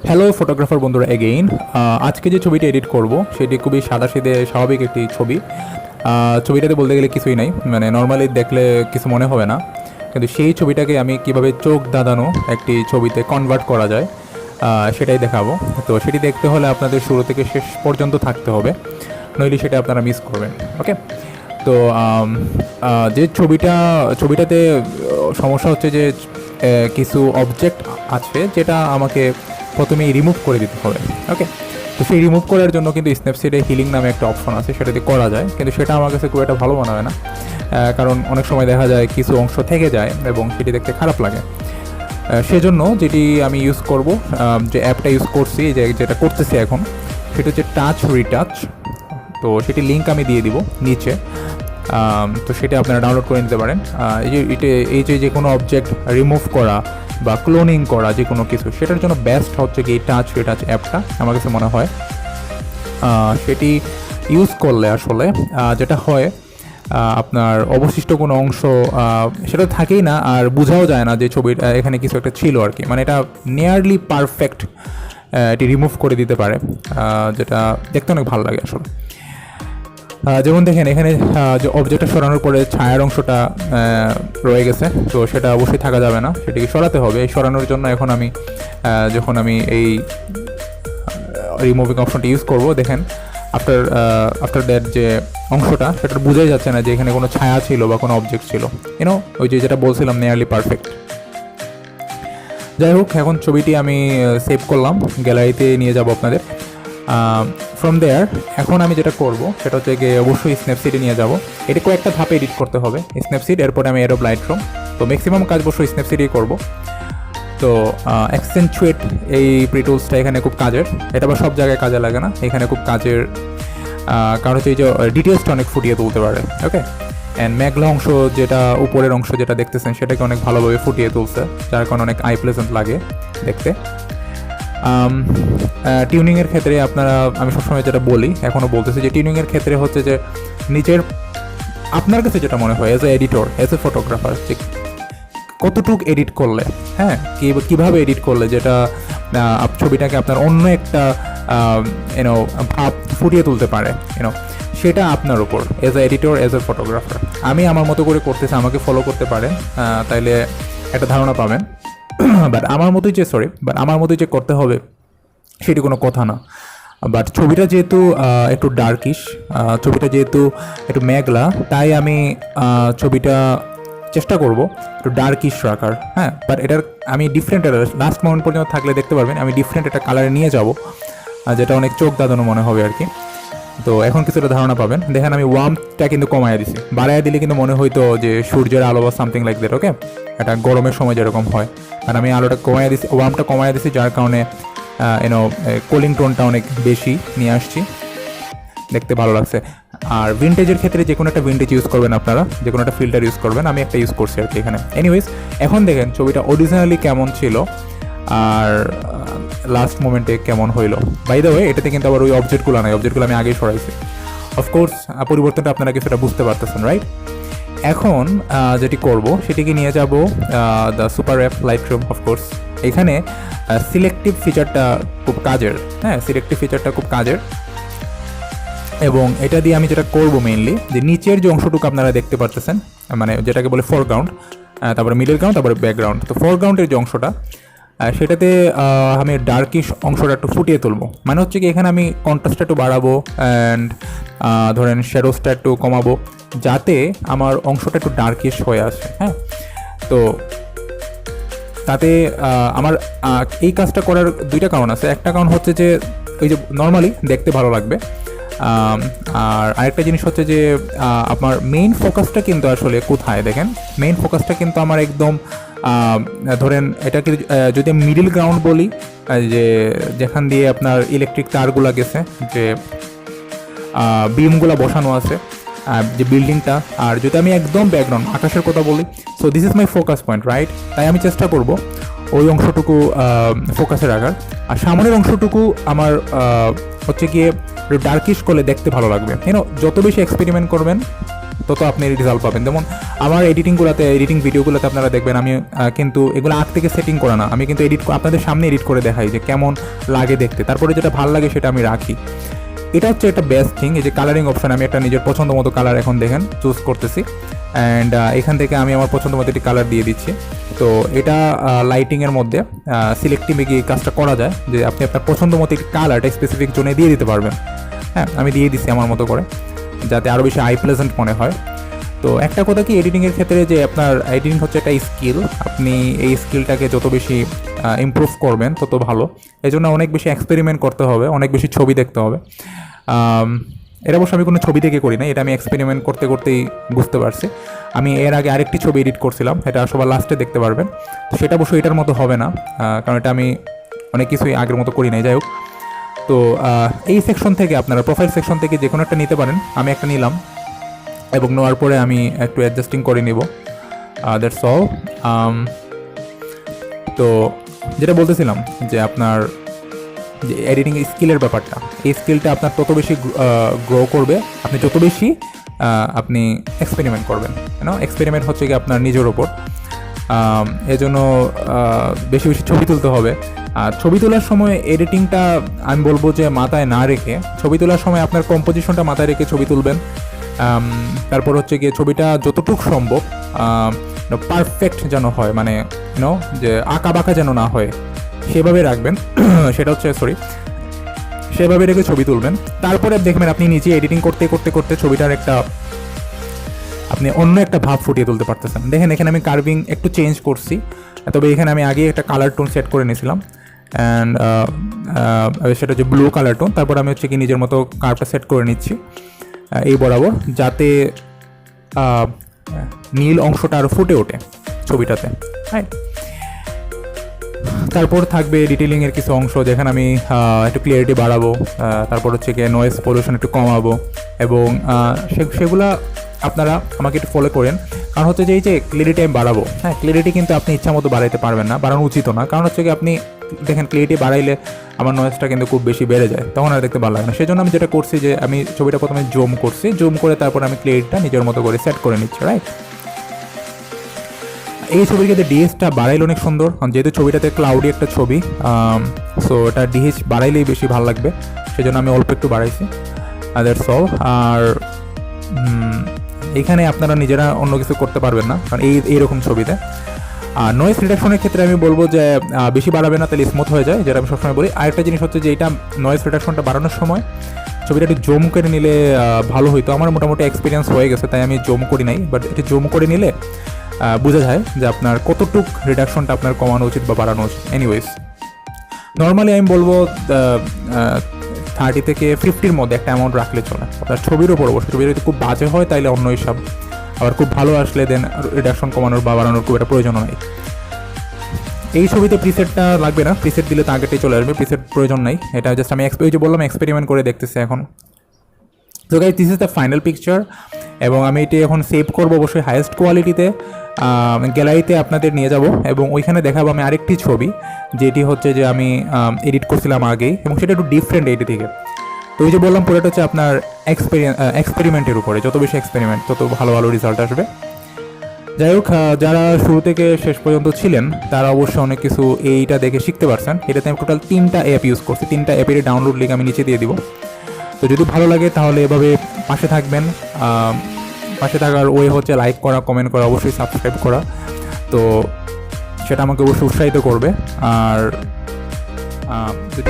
Hello photographer বন্ধুরা again. আজকে যে ছবিটা এডিট করব সেটি খুবই সাদাসিধে স্বাভাবিক একটি ছবি। ছবিটাতে বলতে গেলে কিছুই নাই, মানে নর্মালি দেখলে কিছু মনে হবে না, কিন্তু সেই ছবিটাকে আমি কিভাবে চোখ দাদানো একটি ছবিতে কনভার্ট করা যায় সেটাই দেখাবো। তো সেটি দেখতে হলে আপনাদের শুরু থেকে শেষ পর্যন্ত থাকতে হবে, নইলে সেটা আপনারা মিস করবেন। ওকে, তো যে ছবিটাতে সমস্যা হচ্ছে যে কিছু অবজেক্ট আছে যেটা আমাকে প্রথমেই রিমুভ করে দিতে হবে। ওকে, তো সেই রিমুভ করার জন্য কিন্তু স্ন্যাপসিডে হিলিং নামে একটা অপশন আছে, সেটা দিয়ে করা যায়, কিন্তু সেটা আমার কাছে খুব একটা ভালো মনে হয় না। কারণ অনেক সময় দেখা যায় কিছু অংশ থেকে যায় এবং সেটি দেখতে খারাপ লাগে। সেজন্য যেটি আমি ইউজ করব, যে অ্যাপটা ইউজ করছি, যেটা করতেছি এখন, সেটা হচ্ছে টাচ রিটাচ। তো সেটি লিঙ্ক আমি দিয়ে দিব নিচে। তো সেটা আপনারা ডাউনলোড করে নিতে পারেন। এই যে কোনো অবজেক্ট রিমুভ করা বা ক্লোনিং করা যে কোনো কিছু, সেটার জন্য বেস্ট হচ্ছে কি টাচ রিটাচ অ্যাপটা আমার কাছে মনে হয়। সেটি ইউজ করলে আসলে যেটা হয়, আপনার অবশিষ্ট কোনো অংশ সেটা থাকেই না, আর বোঝাও যায় না যে ছবির এখানে কিছু একটা ছিল আর কি, মানে এটা নিয়ারলি পারফেক্ট এটি রিমুভ করে দিতে পারে, যেটা দেখতে অনেক ভালো লাগে আসলে। যেমন দেখেন এখানে যে অবজেক্টটা সরানোর পরে ছায়ার অংশটা রয়ে গেছে, তো সেটা অবশ্যই থাকা যাবে না, সেটিকে সরাতে হবে। এই সরানোর জন্য এখন আমি যখন আমি এই রিমুভিং অপশনটা ইউজ করব, দেখেন আফটার দ্যাট যে অংশটা, সেটা বোঝাই যাচ্ছে না যে এখানে কোনো ছায়া ছিল বা কোনো অবজেক্ট ছিল, ওই যেটা বলছিলাম নিয়ারলি পারফেক্ট। যাই হোক, এখন ছবিটি আমি সেভ করলাম, গ্যালারিতে নিয়ে যাব আপনাদের। ফ্রম দেয়ার এখন আমি যেটা করব সেটা হচ্ছে গিয়ে অবশ্যই স্ন্যাপসিডে নিয়ে যাব। এটি কয়েকটা ধাপে এডিট করতে হবে, স্ন্যাপসিড, এরপরে আমি অ্যাডোব লাইটরুম। তো ম্যাক্সিমাম কাজ অবশ্যই স্ন্যাপসিডেই করব। তো অ্যাকসেন্টুয়েট এই প্রিটুলসটা এখানে খুব কাজের, এটা আবার সব জায়গায় কাজে লাগে না, এখানে খুব কাজের, কারণ হচ্ছে এই যে ডিটেলসটা অনেক ফুটিয়ে তুলতে পারে। ওকে, অ্যান্ড মেঘলা অংশ, যেটা উপরের অংশ যেটা দেখতেছেন, সেটাকে অনেক ভালোভাবে ফুটিয়ে তুলছে, যার কারণে অনেক আই প্লেজেন্ট লাগে দেখতে। টিউনিংয়ের ক্ষেত্রে আপনারা, আমি সবসময় যেটা বলি, এখনও বলতেছি, যে টিউনিংয়ের ক্ষেত্রে হচ্ছে যে নিচের আপনার কাছে যেটা মনে হয় as a editor, as a photographer, যে কতটুক এডিট করলে, কীভাবে এডিট করলে যেটা ছবিটাকে আপনার অন্য একটা ভাব ফুটিয়ে তুলতে পারে, সেটা আপনার উপর as a editor, as a photographer. আমি আমার মতো করে করতেছি, আমাকে ফলো করতে পারেন, তাইলে একটা ধারণা পাবেন। বাট আমার মতোই যে করতে হবে সেটি কোনো কথা না। বাট ছবিটা যেহেতু একটু ডার্কিশ, ছবিটা যেহেতু একটু মেঘলা, তাই আমি ছবিটা চেষ্টা করব একটু ডার্কিশ রাখার। হ্যাঁ, বাট এটার আমি ডিফারেন্ট, লাস্ট মোমেন্ট পর্যন্ত থাকলে দেখতে পারবেন আমি ডিফারেন্ট একটা কালারে নিয়ে যাব, যেটা অনেক চোখ দাদানো মনে হবে আর কি। তো এখন কিছুটা ধারণা পাবেন। দেখেন আমি ওয়ার্মটা কিন্তু কমাইয়া দিছি, বাড়াইয়া দিলে কিন্তু মনে হইতো যে সূর্যের আলো বা সামথিং লাইক দ্যাট। ওকে, এটা গরমের সময় যেরকম হয়, আর আমি আলোটা কমাইয়া দিছি, ওয়ার্মটা কমাইয়া দিছি, যার কারণে কুলিং টোনটা অনেক বেশি নিয়ে আসছি, দেখতে ভালো লাগছে। আর ভিন্টেজের ক্ষেত্রে যে কোনো একটা ভিন্টেজ ইউজ করবেন আপনারা, যে কোনো একটা ফিল্টার ইউজ করবেন, আমি একটা ইউজ করছি আর কি এখানে। এনিওয়েজ, এখন দেখেন ছবিটা অরিজিনালি কেমন ছিল আর লাস্ট মোমেন্টে কেমন হইলো। বাই দ্য ওয়ে, এটাতে কিন্তু আবার ওই অবজেক্টগুলো নাই, অবজেক্টগুলো আমি আগেই সরাইছি। অফকোর্স পরিবর্তনটা আপনারা কিছুটা বুঝতে পারতেছেন, রাইট? এখন যেটি করব সেটিকে নিয়ে যাব the super app Lightroom. Of course এখানে সিলেক্টিভ ফিচারটা খুব কাজের, সিলেক্টিভ ফিচারটা খুব কাজের। এবং এটা দিয়ে আমি যেটা করব মেইনলি, যে নিচের যে অংশটুকু আপনারা দেখতে পারতেছেন, মানে যেটাকে বলে ফোরগ্রাউন্ড, তারপরে মিডল গ্রাউন্ড, তারপরে ব্যাকগ্রাউন্ড। তো ফোরগ্রাউন্ডের যে অংশটা, সেটাতে আমি ডার্কিশ অংশটা একটু ফুটিয়ে তুলবো, মানে হচ্ছে কি এখানে আমি কন্ট্রাস্টটা একটু বাড়াবো অ্যান্ড ধরেন শ্যাডোসটা একটু কমাবো, যাতে আমার অংশটা একটু ডার্কিশ হয়ে আসে। হ্যাঁ, তো তাতে আমার এই কাজটা করার দুইটা কারণ আছে। একটা কারণ হচ্ছে যে ওই যে নর্মালি দেখতে ভালো লাগবে, আর আরেকটা জিনিস হচ্ছে যে আপনার মেইন ফোকাসটা কিন্তু আসলে কোথায়, দেখেন মেইন ফোকাসটা কিন্তু আমার একদম, ধরেন এটাকে যদি আমি মিডল গ্রাউন্ড বলি, যে যেখান দিয়ে আপনার ইলেকট্রিক তারগুলা গেছে, যে বিমগুলা বসানো আছে, যে বিল্ডিংটা, আর যদি আমি একদম ব্যাকগ্রাউন্ড আকাশের কথা বলি, so this is my focus point, right? তাই আমি চেষ্টা করব ওই অংশটুকু ফোকাসে রাখার, আর সামনের অংশটুকু আমার হচ্ছে গিয়ে ডার্কিশ করলে দেখতে ভালো লাগবে। যত বেশি এক্সপেরিমেন্ট করবেন তত আপনি রেজাল্ট পাবেন। যেমন আমার এডিটিং ভিডিওগুলোতে আপনারা দেখবেন আমি কিন্তু এগুলো আগ থেকে সেটিং করা না, আমি কিন্তু আপনাদের সামনে এডিট করে দেখাই যে কেমন লাগে দেখতে, তারপরে যেটা ভালো লাগে সেটা আমি রাখি। এটা হচ্ছে একটা বেস্ট থিং। এই যে কালারিং অপশন, আমি একটা নিজের পছন্দ মতো কালার এখন দেখেন চুজ করতেছি, অ্যান্ড এখান থেকে আমি আমার পছন্দ মতো একটি কালার দিয়ে দিচ্ছি। তো এটা লাইটিংয়ের মধ্যে সিলেক্টিভে গিয়ে কাজটা করা যায় যে আপনি আপনার পছন্দ মতো একটি কালারটা স্পেসিফিক জোনে দিয়ে দিতে পারবেন। হ্যাঁ, আমি দিয়ে দিচ্ছি আমার মতো করে, যাতে আরও বেশি আই প্লেজেন্ট মনে হয়। তো একটা কথা কি, এডিটিংয়ের ক্ষেত্রে যে আপনার এডিটিং হচ্ছে একটা স্কিল, আপনি এই স্কিলটাকে যত বেশি ইমপ্রুভ করবেন তত ভালো। এই জন্য অনেক বেশি এক্সপেরিমেন্ট করতে হবে, অনেক বেশি ছবি দেখতে হবে। এটা অবশ্য আমি কোনো ছবি দেখে করি না, এটা আমি এক্সপেরিমেন্ট করতে করতেই বুঝতে পারছি। আমি এর আগে আরেকটি ছবি এডিট করছিলাম, এটা সবার লাস্টে দেখতে পারবেন। তো সেটা অবশ্যই এটার মতো হবে না, কারণ এটা আমি অনেক কিছুই আগের মতো করি নাই। যাই হোক, তো এই সেকশন থেকে আপনারা প্রোফাইল সেকশন থেকে যে কোনো একটা নিতে পারেন। আমি একটা নিলাম এবং নেওয়ার পরে আমি একটু অ্যাডজাস্টিং করে নিব। That's all. তো যেটা বলতেছিলাম যে আপনার যে এডিটিং স্কিলের ব্যাপারটা, এই স্কিলটা আপনার তত বেশি গ্রো করবে আপনি যত বেশি আপনি এক্সপেরিমেন্ট করবেন। এক্সপেরিমেন্ট হচ্ছে কি আপনার নিজের ওপর। এজন্য বেশি বেশি ছবি তুলতে হবে। আর ছবি তোলার সময় এডিটিংটা আমি বলবো যে মাথায় না রেখে, ছবি তোলার সময় আপনার কম্পোজিশনটা মাথায় রেখে ছবি তুলবেন। তারপর হচ্ছে গিয়ে ছবিটা যতটুকু সম্ভব পারফেক্ট যেন হয়, মানে যে আঁকা বাঁকা যেন না হয়, সেভাবে রাখবেন। সেটা হচ্ছে সেভাবে রেখে ছবি তুলবেন। তারপরে দেখবেন আপনি নিজে এডিটিং করতে করতে করতে ছবিটার আপনি অন্য একটা ভাব ফুটিয়ে তুলতে পারতেছেন। দেখেন এখানে আমি কার্ভিং একটু চেঞ্জ করছি, তবে এখানে আমি আগে একটা কালার টোন সেট করে নিয়েছিলাম, অ্যান্ড সেটা হচ্ছে ব্লু কালার টোন। তারপর আমি হচ্ছে কি নিজের মতো কার্ভটা সেট করে নিচ্ছি এই বরাবর, যাতে নীল অংশটা আরও ফুটে ওঠে ছবিটাতে। হ্যাঁ, তারপর থাকবে ডিটেলিংয়ের কিছু অংশ, যেখানে আমি একটু ক্লিয়ারিটি বাড়াবো, তারপর হচ্ছে গিয়ে নয়েজ পলিউশন একটু কমাবো, এবং সেগুলা আপনারা আমাকে একটু ফলো করেন। কারণ হচ্ছে যে এই যে ক্লিয়ারিটি আমি বাড়াবো, হ্যাঁ, ক্লিয়ারিটি কিন্তু আপনি ইচ্ছা মতো বাড়াইতে পারবেন না, বাড়ানো উচিত না। কারণ হচ্ছে কি আপনি দেখেন ক্লিয়ারিটি বাড়াইলে আমার নয়েজটা কিন্তু খুব বেশি বেড়ে যায়, তখন আর দেখতে ভালো লাগে না। সেই জন্য আমি যেটা করছি যে আমি ছবিটা প্রথমে জুম করছি, জুম করে তারপর আমি ক্লিয়ারিটিটা নিজের মতো করে সেট করে নিচ্ছি, রাইট। এই ছবির ক্ষেত্রে ডিএসটা বাড়াইলে অনেক সুন্দর, যেহেতু ছবিটাতে ক্লাউডি একটা ছবি, সো এটা ডিএস বাড়াইলেই বেশি ভালো লাগবে, সেই জন্য আমি অল্প একটু বাড়াইছি। That's all. আর এখানে আপনারা নিজেরা অন্য কিছু করতে পারবেন না, কারণ এইরকম ছবিতে। আর নয়েজ রিডাকশনের ক্ষেত্রে আমি বলবো যে বেশি বাড়াবে না, তাহলে স্মুথ হয়ে যায়, যেটা আমি সবসময় বলি। আরেকটা জিনিস হচ্ছে যে এটা নয়েজ রিডাকশনটা বাড়ানোর সময় ছবিটা একটু জুম করে নিলে ভালো হইতো। আমার মোটামুটি এক্সপিরিয়েন্স হয়ে গেছে, তাই আমি জুম করি নাই, বাট এটা জুম করে নিলে বোঝা যায় যে আপনার কতটুক রিডাকশনটা আপনার কমানো উচিত বা বাড়ানো উচিত। এনিওয়েজ, নর্মালি আমি বলবো 30 থেকে 50-র মধ্যে একটা অ্যামাউন্ট রাখলে চলে। আপনার ছবির ওপর অবশ্যই, ছবির যদি খুব বাজে হয় তাহলে অন্য হিসাব, আবার খুব ভালো আসলে দেন রিডাকশন কমানোর বা বাড়ানোর খুব একটা প্রয়োজন নাই। এই ছবিতে প্রিসেটটা লাগবে না, প্রিসেট দিলে তো আগেটাই চলে আসবে, প্রিসেট প্রয়োজন নাই। এটা জাস্ট আমি ওই যে বললাম এক্সপেরিমেন্ট করে দেখতেছি এখন। তো guys, this is the final picture, এবং আমি এটি এখন সেভ করবো অবশ্যই হাইয়েস্ট কোয়ালিটিতে, গ্যালারিতে আপনাদের নিয়ে যাব, এবং ওইখানে দেখাবো আমি আরেকটি ছবি যেটি হচ্ছে যে আমি এডিট করছিলাম আগেই, এবং সেটা একটু ডিফারেন্ট এটি থেকে। তো ওই যে বললাম পুরোটা হচ্ছে আপনার এক্সপেরিমেন্টের উপরে, যত বেশি এক্সপেরিমেন্ট তত ভালো ভালো রেজাল্ট আসবে। যাই হোক, যারা শুরু থেকে শেষ পর্যন্ত ছিলেন তারা অবশ্যই অনেক কিছু এইটা দেখে শিখতে পারছেন। এটাতে আমি টোটাল 3টা অ্যাপ ইউজ করছি, 3টা অ্যাপের ডাউনলোড লিঙ্ক আমি নিচে দিয়ে দিব। তো যদি ভালো লাগে তাহলে এভাবে পাশে থাকবেন। পাশে থাকার ওয়ে হচ্ছে লাইক করা, কমেন্ট করা, অবশ্যই সাবস্ক্রাইব করা। তো সেটা আমাকে অবশ্যই উৎসাহিত করবে। আর যদি